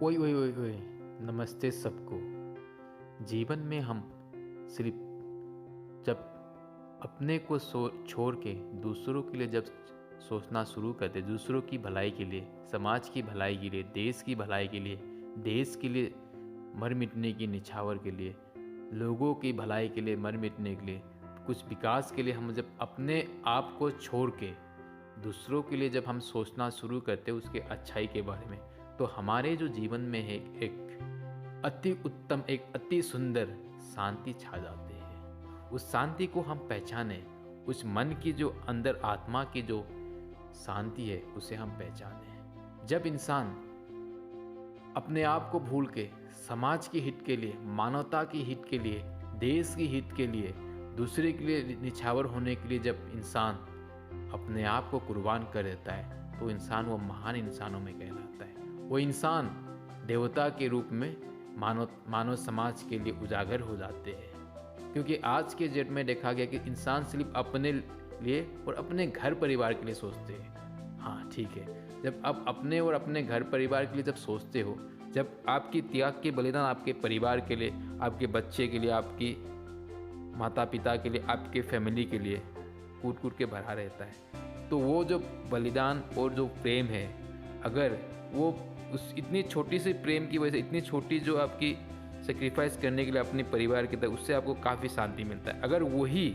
ओए ओए ओए ओए, नमस्ते सबको। जीवन में हम सिर्फ जब अपने को छोड़ के दूसरों के लिए जब सोचना शुरू करते, दूसरों की भलाई के लिए, समाज की भलाई के लिए, देश की भलाई के लिए, देश के लिए मर मिटने की निछावर के लिए, लोगों की भलाई के लिए मर मिटने के लिए, कुछ विकास के लिए हम जब अपने आप को छोड़ के दूसरों के लिए जब हम सोचना शुरू करते उसके अच्छाई के बारे में, तो हमारे जो जीवन में है एक अति उत्तम, एक अति सुंदर शांति छा जाती है। उस शांति को हम पहचाने, उस मन की जो अंदर आत्मा की जो शांति है उसे हम पहचाने। जब इंसान अपने आप को भूल के समाज के हित के लिए, मानवता की हित के लिए, देश की हित के लिए, दूसरे के लिए निछावर होने के लिए जब इंसान अपने आप को कुर्बान कर देता है तो इंसान वो महान इंसानों में कहलाता है। वो इंसान देवता के रूप में मानव समाज के लिए उजागर हो जाते हैं। क्योंकि आज के डेट में देखा गया कि इंसान सिर्फ अपने लिए और अपने घर परिवार के लिए सोचते हैं। हाँ ठीक है, जब आप अपने और अपने घर परिवार के लिए जब सोचते हो, जब आपकी त्याग के बलिदान आपके परिवार के लिए, आपके बच्चे के लिए, आपकी माता पिता के लिए, आपके फैमिली के लिए कूट कूट के भरा रहता है, तो वो जो बलिदान और जो प्रेम है, अगर वो उस इतनी छोटी सी प्रेम की वजह से, इतनी छोटी जो आपकी सेक्रीफाइस करने के लिए अपने परिवार की तरफ, उससे आपको काफ़ी शांति मिलता है। अगर वही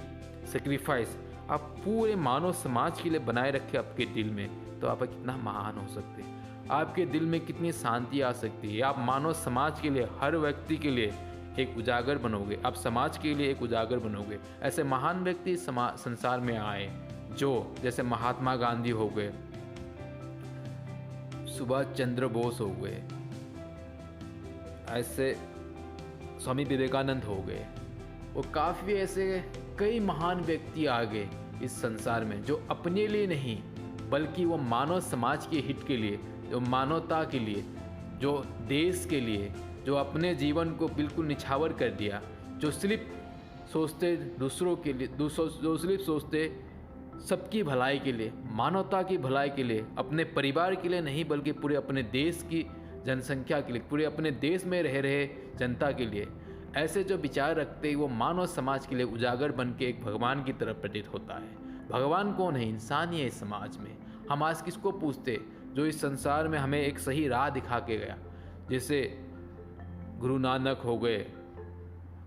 सेक्रीफाइस आप पूरे मानव समाज के लिए बनाए रखे आपके दिल में, तो आप कितना महान हो सकते हैं, आपके दिल में कितनी शांति आ सकती है। आप मानव समाज के लिए, हर व्यक्ति के लिए एक उजागर बनोगे, आप समाज के लिए एक उजागर बनोगे। ऐसे महान व्यक्ति संसार में आए जो, जैसे महात्मा गांधी हो गए, सुभाष चंद्र बोस हो गए, ऐसे स्वामी विवेकानंद हो गए, और काफ़ी ऐसे कई महान व्यक्ति आ गए इस संसार में जो अपने लिए नहीं बल्कि वो मानव समाज के हित के लिए, जो मानवता के लिए, जो देश के लिए, जो अपने जीवन को बिल्कुल निछावर कर दिया, जो सिर्फ सोचते दूसरों के लिए, जो सिर्फ सोचते सबकी भलाई के लिए, मानवता की भलाई के लिए, अपने परिवार के लिए नहीं बल्कि पूरे अपने देश की जनसंख्या के लिए, पूरे अपने देश में रह रहे जनता के लिए, ऐसे जो विचार रखते वो मानव समाज के लिए उजागर बन के एक भगवान की तरफ प्रतीत होता है। भगवान कौन है? इंसान ही है इस समाज में। हम आज किसको पूछते जो इस संसार में हमें एक सही राह दिखा के गया? जैसे गुरु नानक हो गए,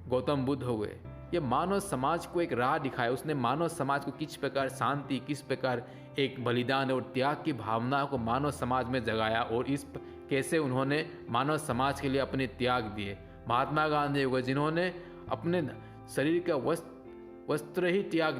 गौतम बुद्ध हो गए, ये मानव समाज को एक राह दिखाया। उसने मानव समाज को किस प्रकार शांति, किस प्रकार एक बलिदान और त्याग की भावना को मानव समाज में जगाया, और इस कैसे उन्होंने मानव समाज के लिए अपने त्याग दिए। महात्मा गांधी हो गए जिन्होंने अपने शरीर का वस्त्र ही त्याग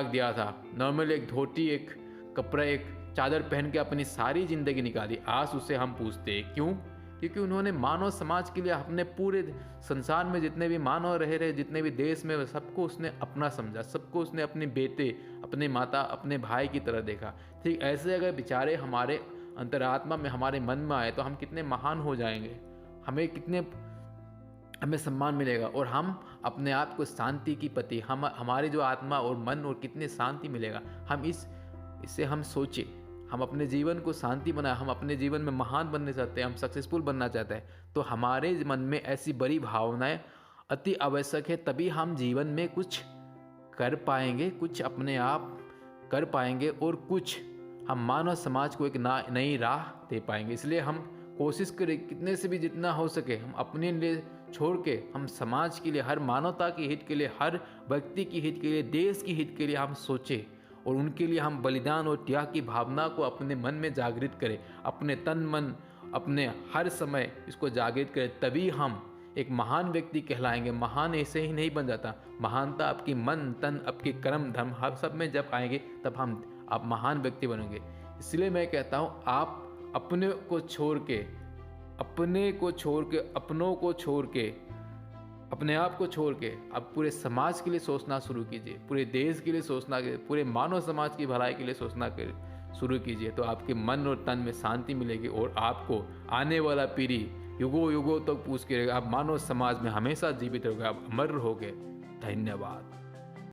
दिया था। नॉर्मल एक धोती, एक कपड़ा, एक चादर पहन के अपनी सारी जिंदगी निकाली। आज उसे हम पूछते हैं क्यों? क्योंकि उन्होंने मानव समाज के लिए अपने पूरे संसार में जितने भी मानव रह रहे, जितने भी देश में, सबको उसने अपना समझा, सबको उसने अपने बेटे, अपने माता, अपने भाई की तरह देखा। ठीक ऐसे अगर बेचारे हमारे अंतरात्मा में, हमारे मन में आए तो हम कितने महान हो जाएंगे, हमें सम्मान मिलेगा, और हम अपने आप को शांति की प्रति, हमारी जो आत्मा और मन और कितने शांति मिलेगा। हम इससे हम सोचे, हम अपने जीवन को शांति बनाए, हम अपने जीवन में महान बनना चाहते हैं, हम सक्सेसफुल बनना चाहते हैं, तो हमारे मन में ऐसी बड़ी भावनाएं अति आवश्यक है। तभी हम जीवन में कुछ कर पाएंगे, कुछ अपने आप कर पाएंगे, और कुछ हम मानव समाज को एक नई राह दे पाएंगे। इसलिए हम कोशिश करें कितने से भी जितना हो सके हम अपने लिए छोड़ के, हम समाज के लिए, हर मानवता के हित के लिए, हर व्यक्ति की हित के लिए, देश की हित के लिए हम सोचें, और उनके लिए हम बलिदान और त्याग की भावना को अपने मन में जागृत करें, अपने तन मन, अपने हर समय इसको जागृत करें। तभी हम एक महान व्यक्ति कहलाएंगे। महान ऐसे ही नहीं बन जाता, महानता आपकी मन, तन, आपके कर्म, धर्म, हर सब में जब आएंगे तब आप महान व्यक्ति बनेंगे। इसलिए मैं कहता हूँ, आप अपने को छोड़ के, अपनों को छोड़ के, अपने आप को छोड़ के आप पूरे समाज के लिए सोचना शुरू कीजिए, पूरे देश के लिए सोचना, पूरे मानव समाज की भलाई के लिए सोचना शुरू कीजिए। तो आपके मन और तन में शांति मिलेगी, और आपको आने वाला पीढ़ी युगों युगों तक पूछ के रहेगा। आप मानव समाज में हमेशा जीवित रहोगे, आप अमर रहोगे। धन्यवाद।